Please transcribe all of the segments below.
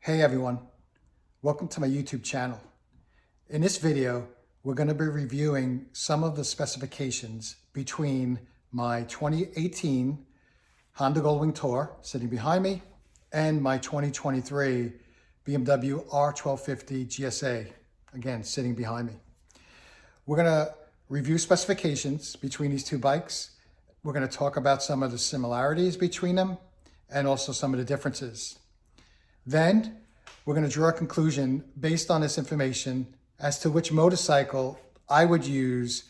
Hey everyone, welcome to my YouTube channel. In this video, we're going to be reviewing some of the specifications between my 2018 Honda Goldwing Tour sitting behind me and my 2023 BMW R1250 GSA, again, sitting behind me. We're going to review specifications between these two bikes. We're going to talk about some of the similarities between them and also some of the differences. Then we're going to draw a conclusion based on this information as to which motorcycle I would use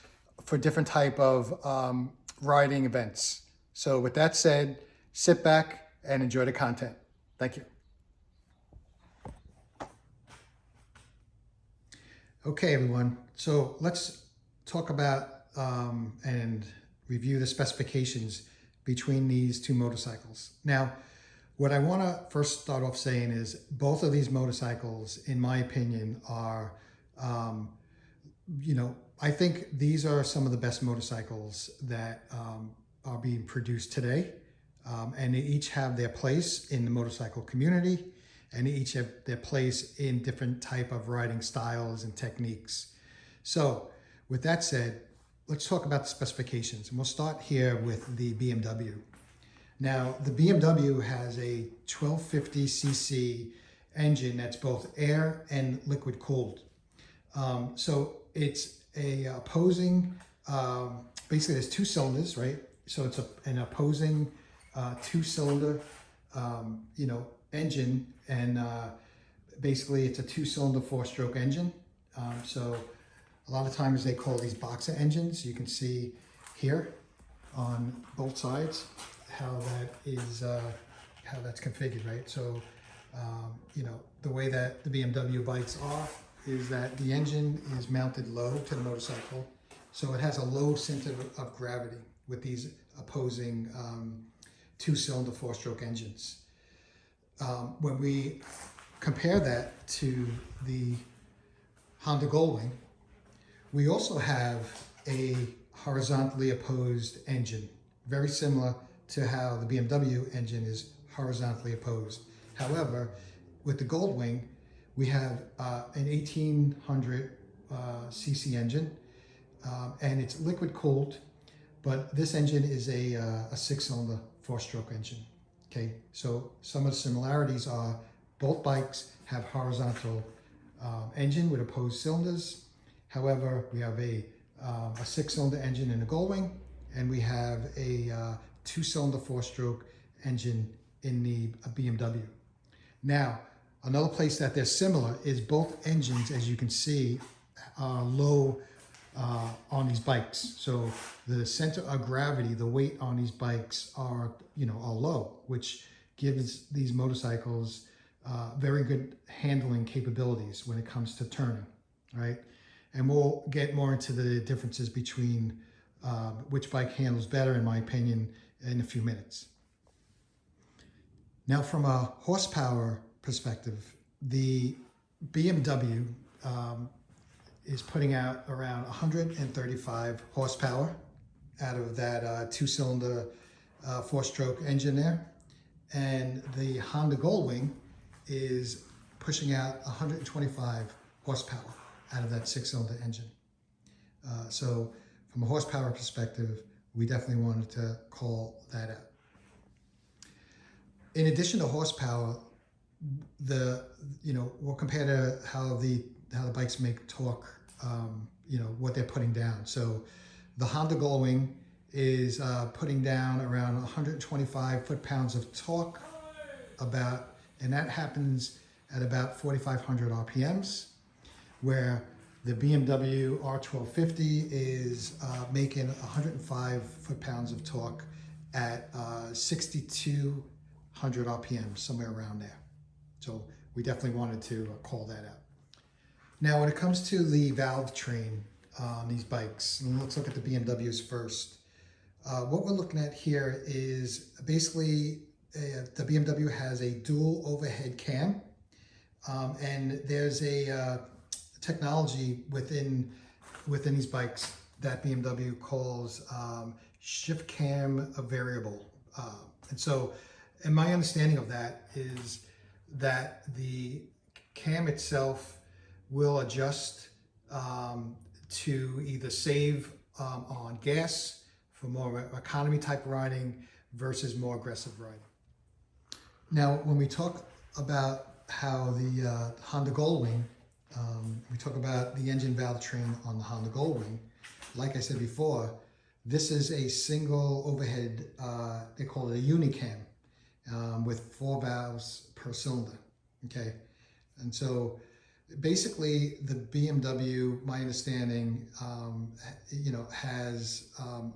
for different type of riding events. So with that said, sit back and enjoy the content. Thank you. Okay, everyone. So let's talk about and review the specifications between these two motorcycles. Now, what I want to first start off saying is both of these motorcycles, in my opinion, are, I think these are some of the best motorcycles that are being produced today. And they each have their place in the motorcycle community, and they each have their place in different type of riding styles and techniques. So with that said, let's talk about the specifications. And we'll start here with the BMW. Now, the BMW has a 1250cc engine that's both air and liquid cooled. So it's a opposing, basically there's two cylinders, right? So it's an opposing two-cylinder, engine, and basically it's a two-cylinder four-stroke engine. So a lot of times they call these boxer engines. You can see here on both sides how that is how that's configured, right? So the way that the BMW bikes are is that the engine is mounted low to the motorcycle, so it has a low center of gravity with these opposing two-cylinder four-stroke engines. When we compare that to the Honda Goldwing, we also have a horizontally opposed engine, very similar to how the BMW engine is horizontally opposed. However, with the Goldwing, we have an 1800 cc engine, and it's liquid cooled, but this engine is a six-cylinder four-stroke engine. Okay, so some of the similarities are both bikes have horizontal engine with opposed cylinders. However, we have a six-cylinder engine in the Goldwing, and we have a two-cylinder four-stroke engine in the BMW. Now, another place that they're similar is both engines, as you can see, are low on these bikes. So the center of gravity, the weight on these bikes are low, which gives these motorcycles very good handling capabilities when it comes to turning, right? And we'll get more into the differences between which bike handles better, in my opinion, in a few minutes. Now, from a horsepower perspective, the BMW is putting out around 135 horsepower out of that two-cylinder four-stroke engine there. And the Honda Goldwing is pushing out 125 horsepower out of that six-cylinder engine. So from a horsepower perspective, we definitely wanted to call that out. In addition to horsepower, we'll compare to how the bikes make torque, what they're putting down. So the Honda Goldwing is putting down around 125 foot-pounds of torque, and that happens at about 4,500 RPMs, where the BMW R1250 is making 105 foot-pounds of torque at 6,200 RPM, somewhere around there. So we definitely wanted to call that out. Now, when it comes to the valve train on these bikes, and let's look at the BMWs first. What we're looking at here is basically the BMW has a dual overhead cam, and there's a technology within these bikes that BMW calls shift cam variable. And so, and my understanding of that is that the cam itself will adjust to either save on gas for more economy type riding versus more aggressive riding. Now, when we talk about how the Honda Goldwing, we talk about the engine valve train on the Honda Goldwing. Like I said before, this is a single overhead, they call it a unicam, with 4 valves per cylinder, okay? And so basically the BMW, my understanding, has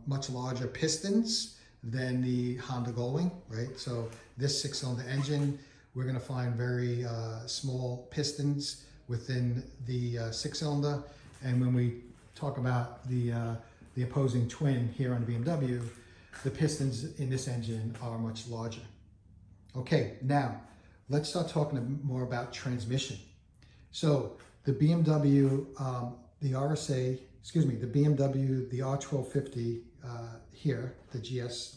much larger pistons than the Honda Goldwing, right? So this 6-cylinder engine, we're gonna find very small pistons within the 6-cylinder. And when we talk about the opposing twin here on the BMW, the pistons in this engine are much larger. Okay, now let's start talking more about transmission. So the BMW, the BMW, the R1250 here, the GS,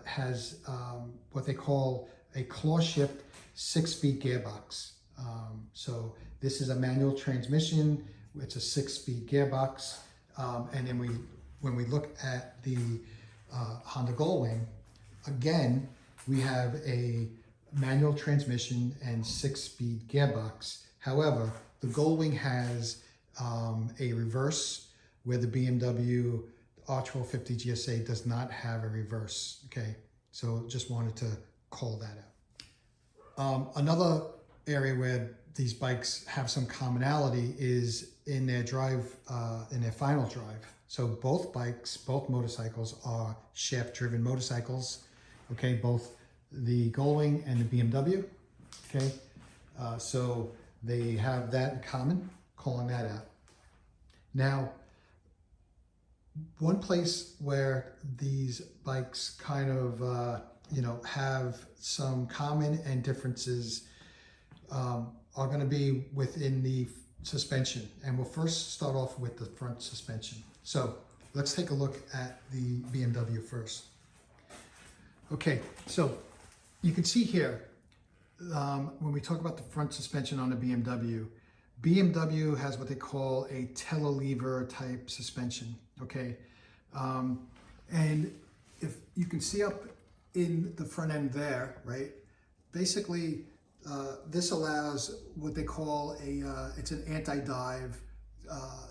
has what they call a claw-shift 6-speed gearbox. So this is a manual transmission. It's a 6-speed gearbox. And then when we look at the Honda Goldwing, again, we have a manual transmission and 6-speed gearbox. However, the Goldwing has a reverse, where the BMW R1250 GSA does not have a reverse, okay? So just wanted to call that out. Another area where these bikes have some commonality is in their drive, in their final drive. So both bikes, both motorcycles are shaft-driven motorcycles, okay? Both the Goldwing and the BMW, okay? So they have that in common, calling that out. Now, one place where these bikes kind of, have some common and differences are going to be within the suspension. And we'll first start off with the front suspension. So let's take a look at the BMW first. Okay, so you can see here, when we talk about the front suspension on the BMW has what they call a telelever type suspension, okay? And if you can see up in the front end there, right? Basically, this allows what they call it's an anti-dive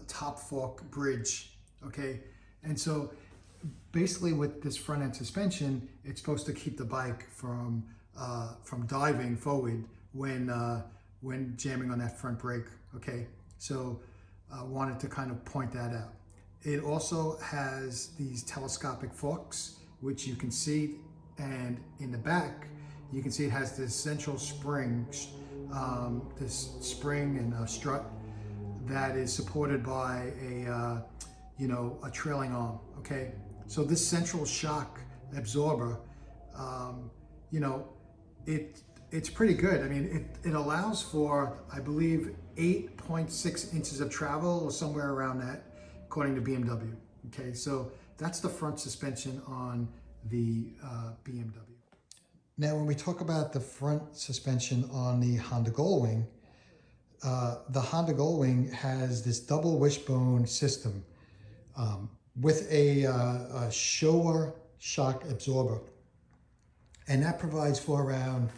top fork bridge, okay? And so basically with this front end suspension, it's supposed to keep the bike from diving forward when jamming on that front brake, okay? So I wanted to kind of point that out. It also has these telescopic forks, which you can see, and in the back, you can see it has this central spring, this spring and strut that is supported by a trailing arm, okay? So this central shock absorber, it's pretty good. I mean, it allows for, I believe, 8.6 inches of travel or somewhere around that, according to BMW. Okay, so that's the front suspension on the BMW. Now, when we talk about the front suspension on the Honda Goldwing, the Honda Goldwing has this double wishbone system with a Showa shock absorber. And that provides for around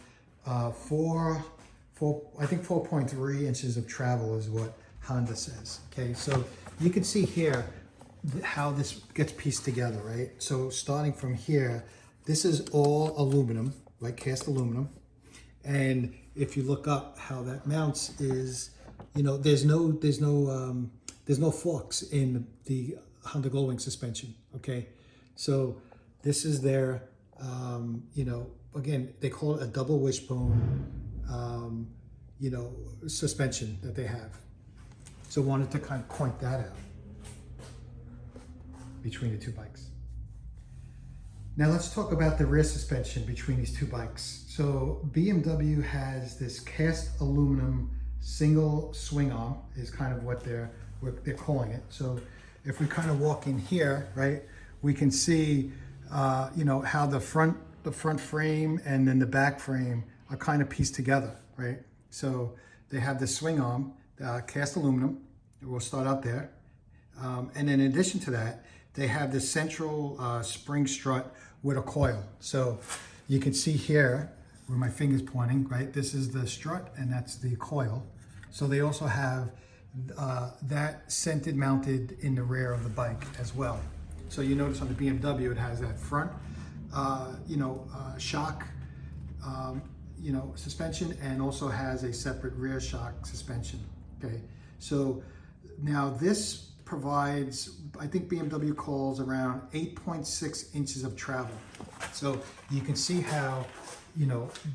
4.3 inches of travel is what Honda says. Okay, so you can see here how this gets pieced together, right? So starting from here, this is all aluminum, right? Cast aluminum. And if you look up how that mounts is, there's no forks in the Honda Goldwing suspension. Okay, so this is their again, they call it a double wishbone, suspension that they have. So wanted to kind of point that out between the two bikes. Now let's talk about the rear suspension between these two bikes. So BMW has this cast aluminum single swing arm is kind of what they're calling it. So if we kind of walk in here, right, we can see how the front frame and then the back frame are kind of pieced together, right? So they have this swing arm, cast aluminum. We'll start out there. And then in addition to that, they have this central spring strut with a coil. So you can see here where my finger's pointing, right? This is the strut and that's the coil. So they also have that centered mounted in the rear of the bike as well. So you notice on the BMW, it has that front, shock, suspension, and also has a separate rear shock suspension. Okay, so now this provides, I think BMW calls around 8.6 inches of travel. So you can see how,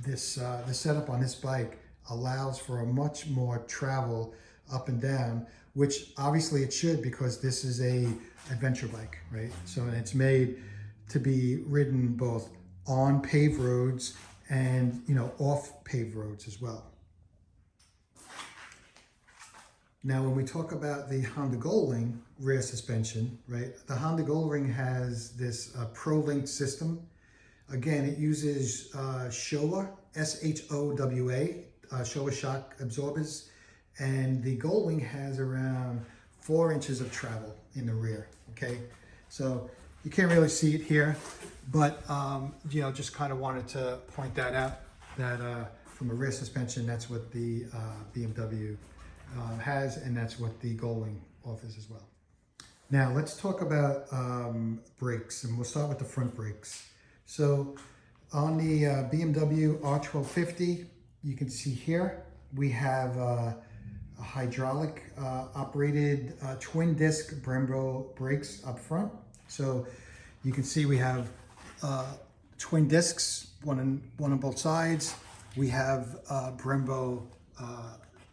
this the setup on this bike allows for a much more travel up and down, which obviously it should, because this is a adventure bike, right? So it's made to be ridden both on paved roads and off paved roads as well. Now, when we talk about the Honda Goldwing rear suspension, right? The Honda Goldwing has this ProLink system. Again, it uses Showa, S-H-O-W-A, Showa shock absorbers, and the Goldwing has around 4 inches of travel in the rear. Okay, so you can't really see it here, but just kind of wanted to point that out, that from a rear suspension, that's what the BMW has, and that's what the Goldwing offers as well. Now let's talk about brakes, and we'll start with the front brakes. So on the BMW R1250, you can see here we have a hydraulic operated twin disc Brembo brakes up front. So you can see we have twin discs, one on both sides. We have Brembo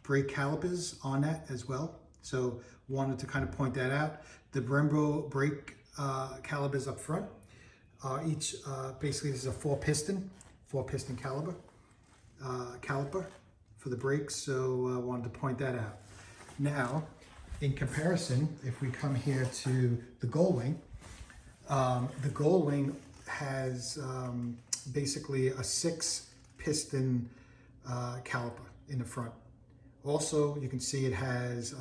brake calipers on that as well. So wanted to kind of point that out. The Brembo brake calipers up front are each, basically this is a four piston caliper for the brakes. So wanted to point that out. Now, in comparison, if we come here to the Goldwing has basically a 6-piston caliper in the front. Also, you can see it has,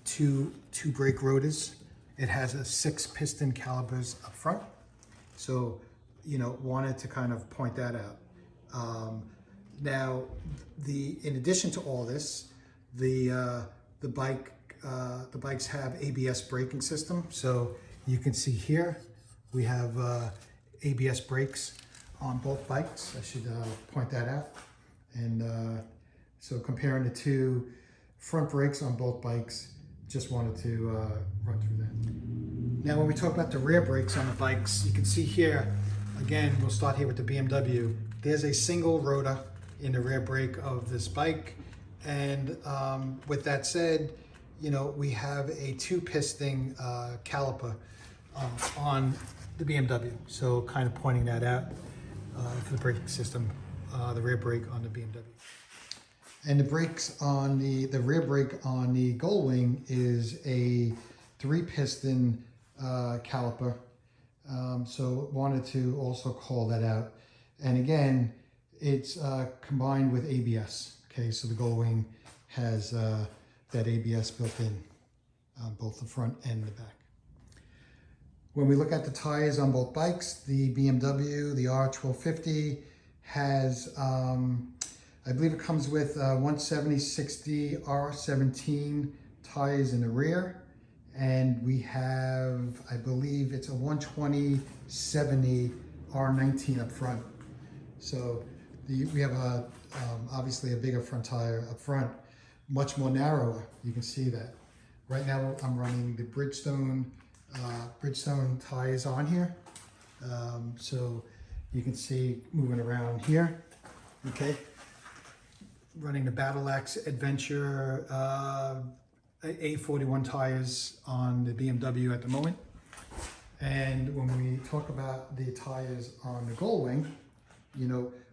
two brake rotors. It has a 6-piston calipers up front. So, wanted to kind of point that out. Now, in addition to all this, the bikes have ABS braking system. So you can see here we have ABS brakes on both bikes. I should point that out. And so comparing the two front brakes on both bikes, just wanted to run through that. Now when we talk about the rear brakes on the bikes, you can see here, again, we'll start here with the BMW. There's a single rotor in the rear brake of this bike. And with that said, we have a 2-piston caliper on the BMW. So kind of pointing that out for the braking system, the rear brake on the BMW. And the brakes on the rear brake on the Goldwing is a 3-piston caliper. So wanted to also call that out. And again, it's combined with ABS. Okay, so the Goldwing has that ABS built in both the front and the back. When we look at the tires on both bikes, the BMW, the R1250 has, I believe it comes with 170/60 R17 tires in the rear. And we have, I believe it's a 120/70 R19 up front. So we have obviously a bigger front tire up front, much more narrower. You can see that. Right now I'm running the Bridgestone tires on here. So you can see moving around here, okay? Running the Battle Axe Adventure A41 tires on the BMW at the moment. And when we talk about the tires on the Goldwing,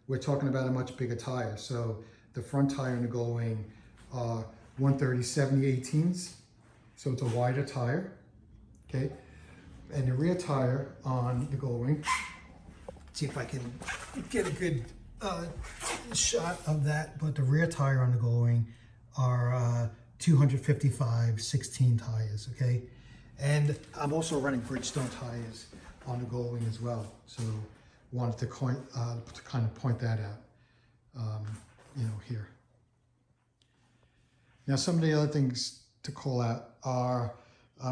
we're talking about a much bigger tire. So the front tire in the Goldwing are 130/70/18s. So it's a wider tire, okay? And the rear tire on the Goldwing, see if I can get a good shot of that, but the rear tire on the Gullwing are 255 16 tires, okay? And I'm also running Bridgestone tires on the Gullwing as well, so wanted to kind of point that out, here. Now, some of the other things to call out are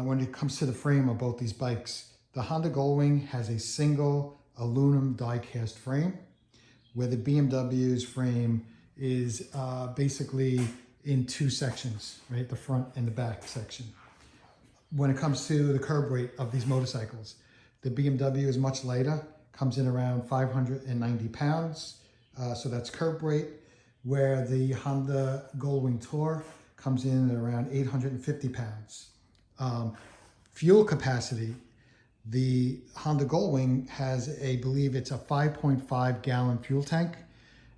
when it comes to the frame of both these bikes, the Honda Gullwing has a single aluminum die-cast frame, where the BMW's frame is basically in two sections, right? The front and the back section. When it comes to the curb weight of these motorcycles, the BMW is much lighter, comes in around 590 pounds. So that's curb weight, where the Honda Gullwing Tour comes in at around 850 pounds. Fuel capacity, the Honda Gullwing has I believe it's a 5.5 gallon fuel tank,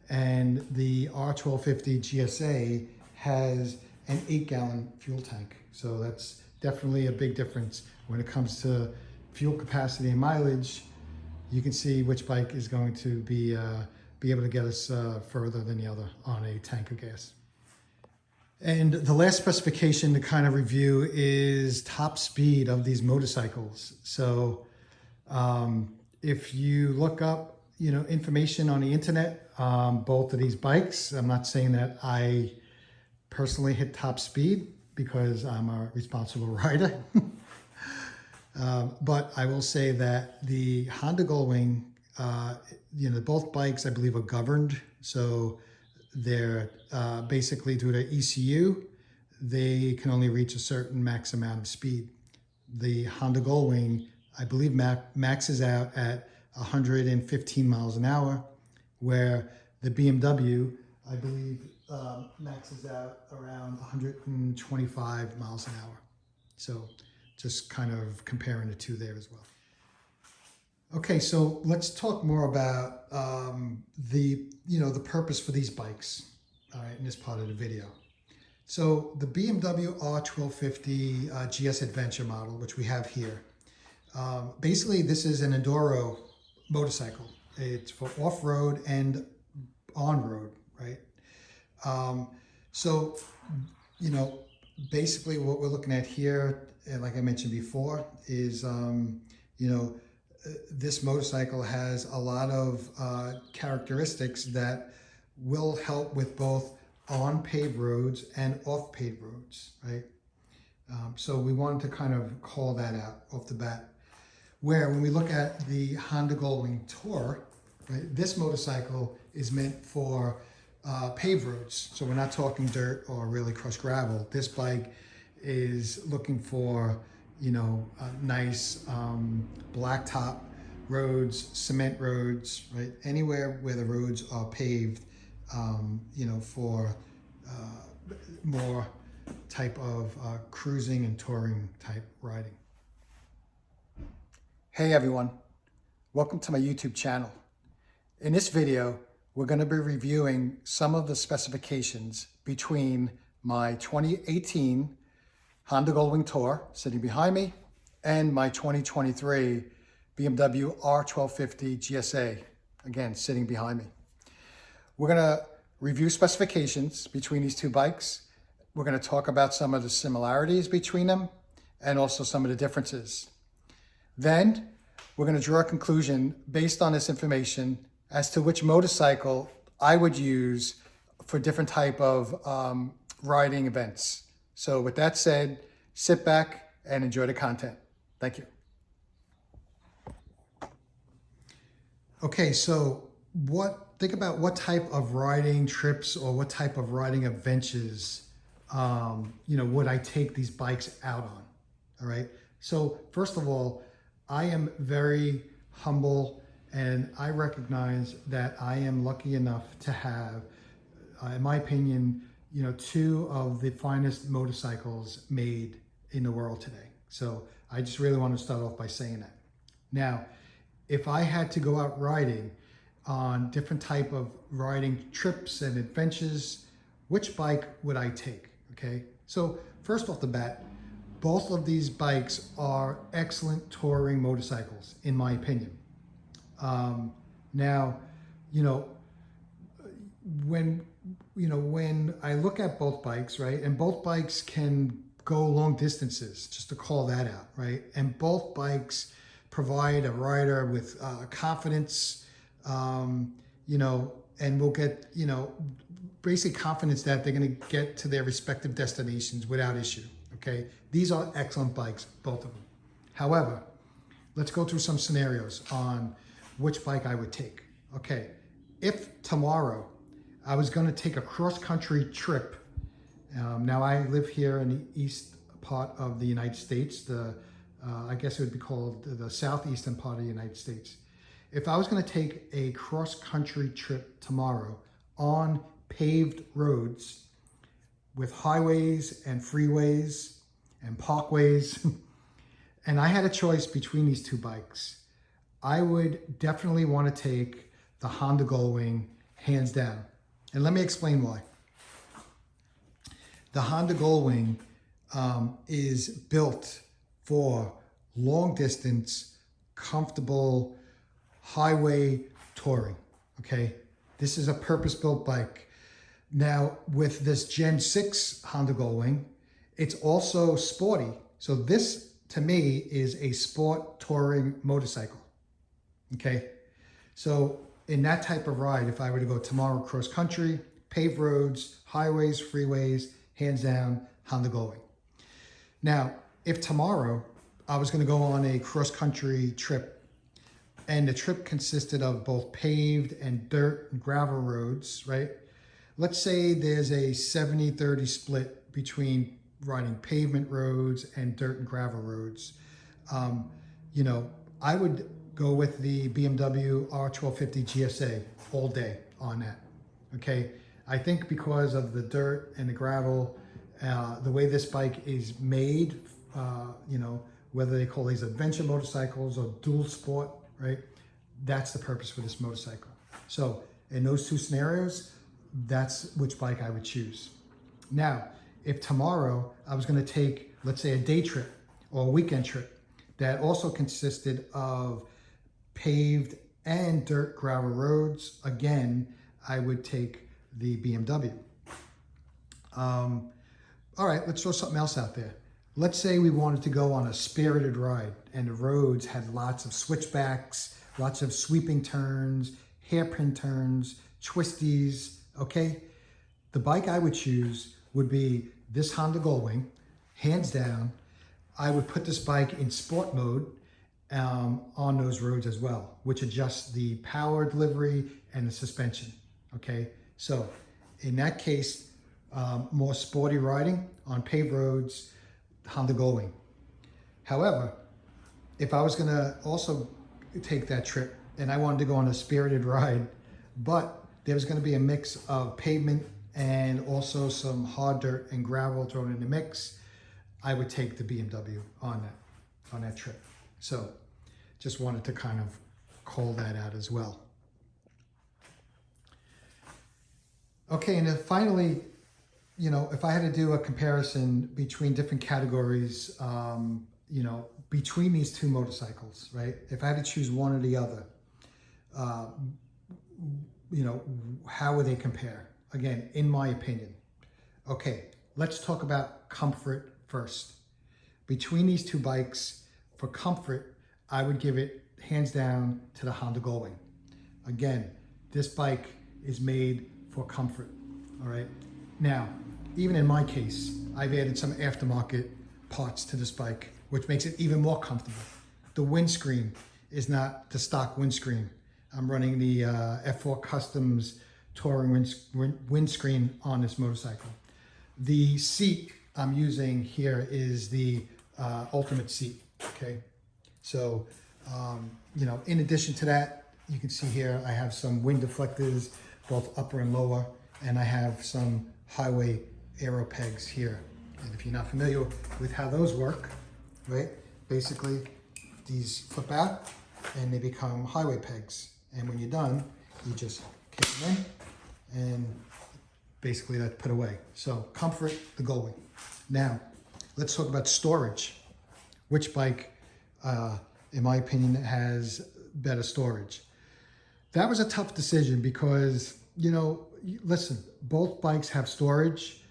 and the R1250 GSA has an 8 gallon fuel tank. So that's definitely a big difference when it comes to fuel capacity and mileage. You can see which bike is going to be able to get us further than the other on a tank of gas. And the last specification to kind of review is top speed of these motorcycles. So if you look up, information on the internet, both of these bikes, I'm not saying that I personally hit top speed because I'm a responsible rider. But I will say that the Honda Gullwing, both bikes I believe are governed. So they're basically due to ECU, they can only reach a certain max amount of speed. The Honda Gullwing, I believe, maxes out at 115 miles an hour, where the BMW, I believe, maxes out around 125 miles an hour. So just kind of comparing the two there as well. Okay, so let's talk more about the purpose for these bikes, all right, in this part of the video. So the BMW R1250 GS Adventure model, which we have here, basically this is an enduro motorcycle. It's for off-road and on-road, right? So, basically what we're looking at here, and like I mentioned before, is, this motorcycle has a lot of characteristics that will help with both on paved roads and off paved roads, right? So we wanted to kind of call that out off the bat. Where when we look at the Honda Gullwing Tour, right, this motorcycle is meant for paved roads. So we're not talking dirt or really crushed gravel. This bike is looking for, nice blacktop roads, cement roads, right? Anywhere where the roads are paved, for more type of cruising and touring type riding. Hey everyone, welcome to my YouTube channel. In this video, we're going to be reviewing some of the specifications between my 2018 Honda Gullwing Tour sitting behind me and my 2023 BMW R1250 GSA, again, sitting behind me. We're going to review specifications between these two bikes. We're going to talk about some of the similarities between them and also some of the differences. Then we're going to draw a conclusion based on this information as to which motorcycle I would use for different type of riding events. So with that said, sit back and enjoy the content. Thank you. Okay, so think about what type of riding trips or what type of riding adventures, would I take these bikes out on, all right? So first of all, I am very humble and I recognize that I am lucky enough to have, in my opinion, two of the finest motorcycles made in the world today. So I just really want to start off by saying that. Now, if I had to go out riding on different type of riding trips and adventures, which bike would I take? Okay, so first off the bat, both of these bikes are excellent touring motorcycles, in my opinion. Now, when I look at both bikes, right, and both bikes can go long distances, just to call that out, right, and both bikes provide a rider with confidence, and will get, basic confidence that they're going to get to their respective destinations without issue. Okay, these are excellent bikes, both of them. However, let's go through some scenarios on which bike I would take. Okay, if tomorrow I was going to take a cross-country trip, now I live here in the east part of the United States, I guess it would be called the southeastern part of the United States. If I was going to take a cross-country trip tomorrow on paved roads with highways and freeways and parkways, and I had a choice between these two bikes, I would definitely want to take the Honda Gullwing, hands down. And let me explain why. The Honda Gullwing is built for long distance, comfortable highway touring, okay? This is a purpose-built bike. Now, with this Gen 6 Honda Gullwing, it's also sporty. So this, to me, is a sport touring motorcycle, okay? So in that type of ride, if I were to go tomorrow cross-country, paved roads, highways, freeways, hands down, Honda Gullwing. Now, if tomorrow I was going to go on a cross-country trip, and the trip consisted of both paved and dirt and gravel roads, right? Let's say there's a 70-30 split between riding pavement roads and dirt and gravel roads. I would go with the BMW R1250 GSA all day on that, okay? I think because of the dirt and the gravel, the way this bike is made, whether they call these adventure motorcycles or dual sport, right? That's the purpose for this motorcycle. So in those two scenarios, that's which bike I would choose. Now, if tomorrow I was going to take, let's say, a day trip or a weekend trip that also consisted of paved and dirt gravel roads, again, I would take the BMW. All right, let's throw something else out there. Let's say we wanted to go on a spirited ride and the roads had lots of switchbacks, lots of sweeping turns, hairpin turns, twisties, okay? The bike I would choose would be this Honda Gullwing, hands down. I would put this bike in sport mode on those roads as well, which adjusts the power delivery and the suspension, okay? So in that case, more sporty riding on paved roads, Honda Gullwing. However, if I was going to also take that trip and I wanted to go on a spirited ride, but there was going to be a mix of pavement and also some hard dirt and gravel thrown in the mix, I would take the BMW on that trip. So just wanted to kind of call that out as well. Okay, and then finally, if I had to do a comparison between different categories, between these two motorcycles, right? If I had to choose one or the other, how would they compare? Again, in my opinion. Okay, let's talk about comfort first. Between these two bikes, for comfort, I would give it hands down to the Honda Gullwing. Again, this bike is made for comfort, all right? Now, even in my case, I've added some aftermarket parts to this bike, which makes it even more comfortable. The windscreen is not the stock windscreen. I'm running the F4 Customs touring windscreen on this motorcycle. The seat I'm using here is the Ultimate seat, okay? So, in addition to that, you can see here I have some wing deflectors, both upper and lower, and I have some highway aero pegs here. And if you're not familiar with how those work, right, basically these flip out and they become highway pegs. And when you're done, you just kick them in and basically that's put away. So comfort, the Gullwing. Now, let's talk about storage. Which bike, in my opinion, has better storage? That was a tough decision because you know, listen, both bikes have storage.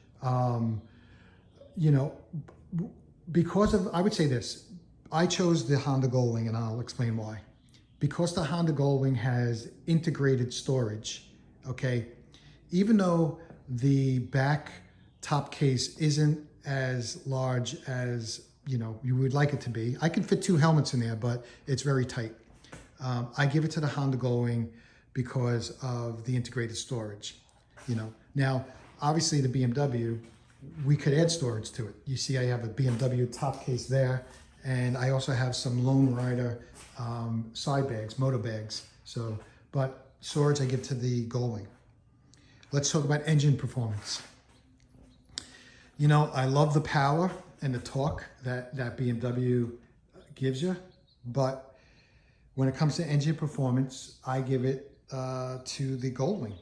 You know, because of, I would say this, I chose the Honda Goldwing, and I'll explain why. Because the Honda Goldwing has integrated storage, okay, even though the back top case isn't as large as, you know, you would like it to be. I can fit 2 helmets in there, but it's very tight. I give it to the Honda Goldwing because of the integrated storage, you know. Now, obviously the BMW, we could add storage to it. You see I have a BMW top case there, and I also have some Lone Rider side bags, motor bags. So, but storage I give to the Goldwing. Let's talk about engine performance. You know, I love the power and the torque that BMW gives you, but when it comes to engine performance, I give it to the Goldwing.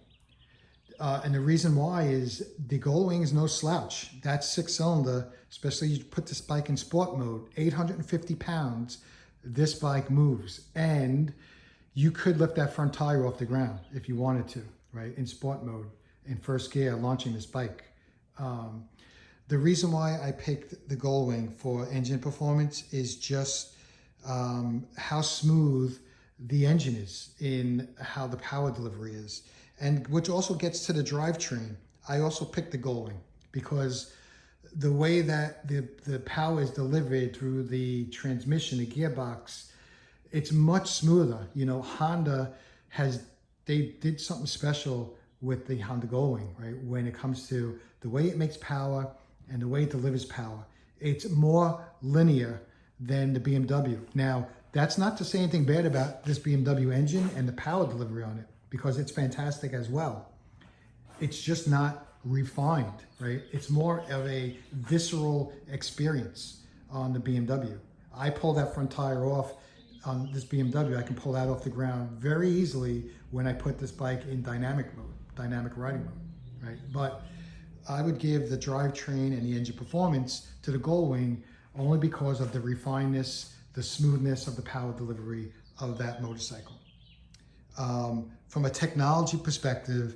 And the reason why is the Goldwing is no slouch. That 6-cylinder, especially you put this bike in sport mode, 850 pounds, this bike moves. And you could lift that front tire off the ground if you wanted to, right? In sport mode, in first gear, launching this bike. The reason why I picked the Goldwing for engine performance is just how smooth the engine is, in how the power delivery is. And which also gets to the drivetrain. I also picked the Goldwing because the way that the power is delivered through the transmission, the gearbox, it's much smoother. You know, Honda they did something special with the Honda Goldwing, right? When it comes to the way it makes power and the way it delivers power. It's more linear than the BMW. Now, that's not to say anything bad about this BMW engine and the power delivery on it, because it's fantastic as well. It's just not refined, right? It's more of a visceral experience on the BMW. I pull that front tire off on this BMW. I can pull that off the ground very easily when I put this bike in dynamic mode, dynamic riding mode, right? But I would give the drivetrain and the engine performance to the Goldwing only because of the refinedness, the smoothness of the power delivery of that motorcycle. From a technology perspective,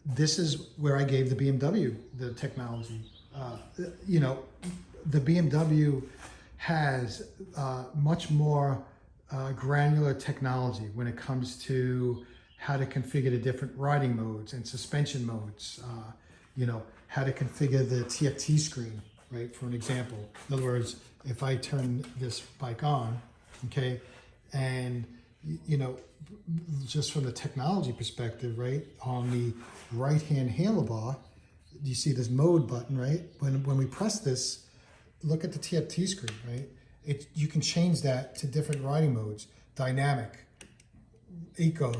this is where I gave the BMW the technology. You know, the BMW has much more granular technology when it comes to how to configure the different riding modes and suspension modes. You know, how to configure the TFT screen, right? For an example, in other words, if I turn this bike on, okay, and you know, just from the technology perspective, right, on the right-hand handlebar, you see this mode button, right? When we press this, look at the TFT screen, right? You can change that to different riding modes: dynamic, eco,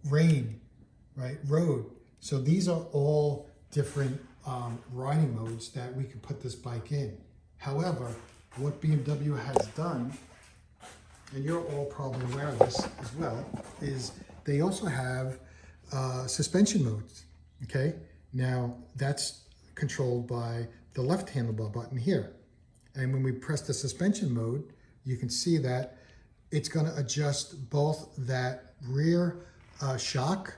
rain, right, road. So these are all different riding modes that we can put this bike in. However, what BMW has done, and you're all probably aware of this as well, is they also have suspension modes, okay? Now, that's controlled by the left handlebar button here. And when we press the suspension mode, you can see that it's gonna adjust both that rear shock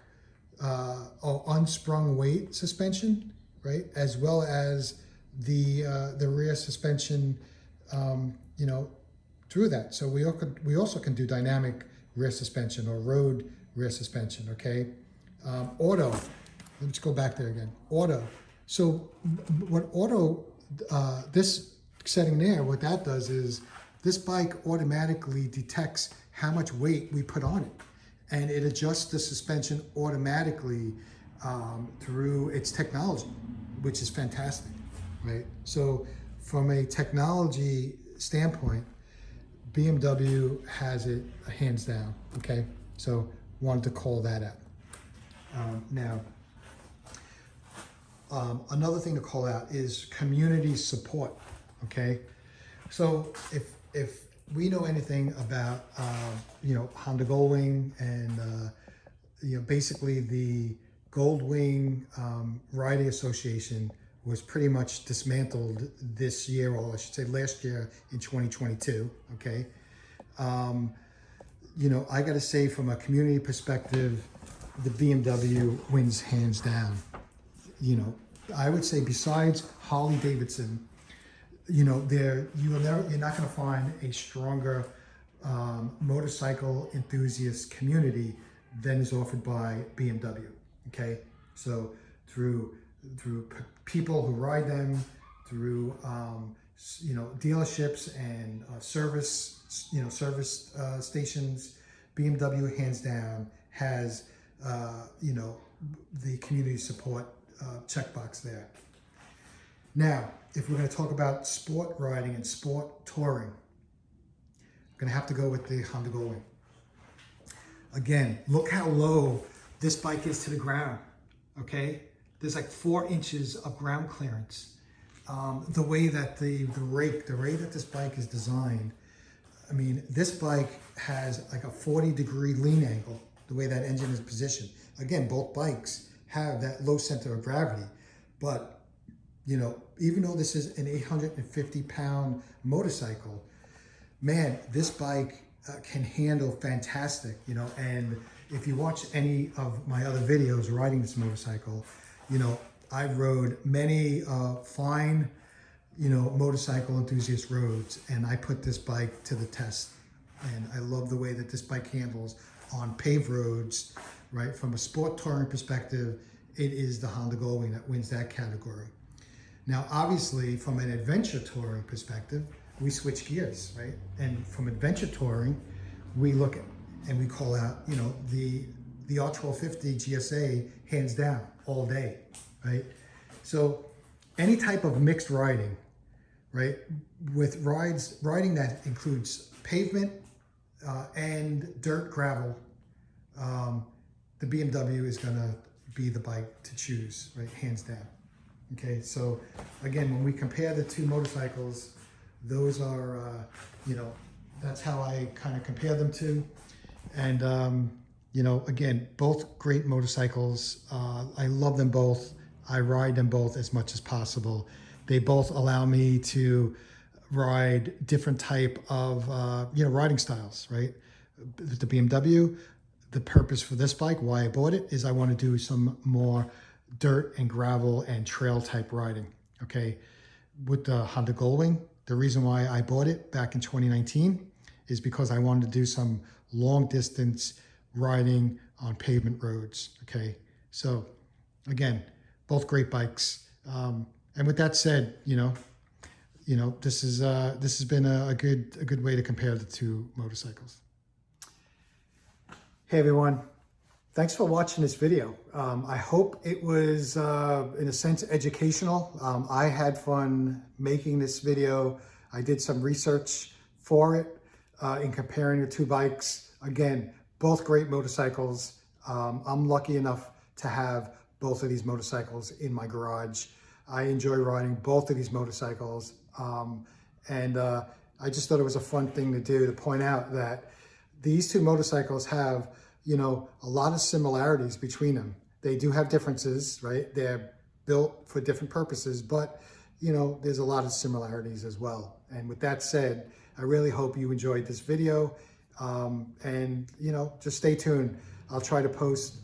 or unsprung weight suspension, right? As well as the rear suspension, you know, through that. So we also can do dynamic rear suspension or road rear suspension, okay? Auto, let's go back there again. Auto. So what auto, this setting there, what that does is this bike automatically detects how much weight we put on it. And it adjusts the suspension automatically through its technology, which is fantastic, right? So from a technology standpoint, BMW has it hands down, okay? So wanted to call that out. Now, another thing to call out is community support, okay? So if we know anything about, you know, Honda Goldwing and, you know, basically the Goldwing Riding Association was pretty much dismantled this year, or I should say last year in 2022, okay? You know, I gotta say from a community perspective, the BMW wins hands down. You know, I would say besides Harley Davidson, you know, you're not going to find a stronger motorcycle enthusiast community than is offered by BMW. Okay, so through people who ride them, through you know, dealerships and service stations, BMW hands down has you know, the community support checkbox there. Now, if we're going to talk about sport riding and sport touring, I'm going to have to go with the Honda GL1800. Again, look how low this bike is to the ground, okay? There's like 4 inches of ground clearance. The way that the way that this bike is designed, I mean, this bike has like a 40-degree lean angle, the way that engine is positioned. Again, both bikes have that low center of gravity, but, you know, even though this is an 850-pound motorcycle, man, this bike can handle fantastic, you know. And if you watch any of my other videos riding this motorcycle, you know, I rode many fine, you know, motorcycle enthusiast roads, and I put this bike to the test. And I love the way that this bike handles on paved roads, right? From a sport touring perspective, it is the Honda GL1800 that wins that category. Now, obviously, from an adventure touring perspective, we switch gears, right? And from adventure touring, we look at and we call out, you know, the R1250 GSA hands down all day, right? So any type of mixed riding, right? With riding that includes pavement and dirt, gravel, the BMW is gonna be the bike to choose, right? Hands down. Okay, so again, when we compare the two motorcycles, those are, you know, that's how I kind of compare them to. And, you know, again, both great motorcycles. I love them both. I ride them both as much as possible. They both allow me to ride different type of, you know, riding styles, right? The BMW, the purpose for this bike, why I bought it, is I want to do some more dirt and gravel and trail type riding, okay? With the Honda GL1800, the reason why I bought it back in 2019 is because I wanted to do some long distance riding on pavement roads, okay? So again, both great bikes. And with that said, you know, this has been a good way to compare the two motorcycles. Hey everyone, thanks for watching this video. I hope it was, in a sense, educational. I had fun making this video. I did some research for it in comparing the two bikes. Again, both great motorcycles. I'm lucky enough to have both of these motorcycles in my garage. I enjoy riding both of these motorcycles. And I just thought it was a fun thing to do, to point out that these two motorcycles have, you know, a lot of similarities between them. They do have differences, right? They're built for different purposes, but, you know, there's a lot of similarities as well. And with that said, I really hope you enjoyed this video. And, you know, just stay tuned. I'll try to post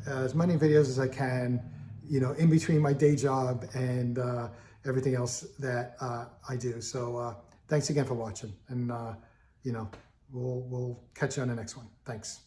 as many videos as I can, you know, in between my day job and everything else that I do. So thanks again for watching. And, you know, we'll catch you on the next one. Thanks.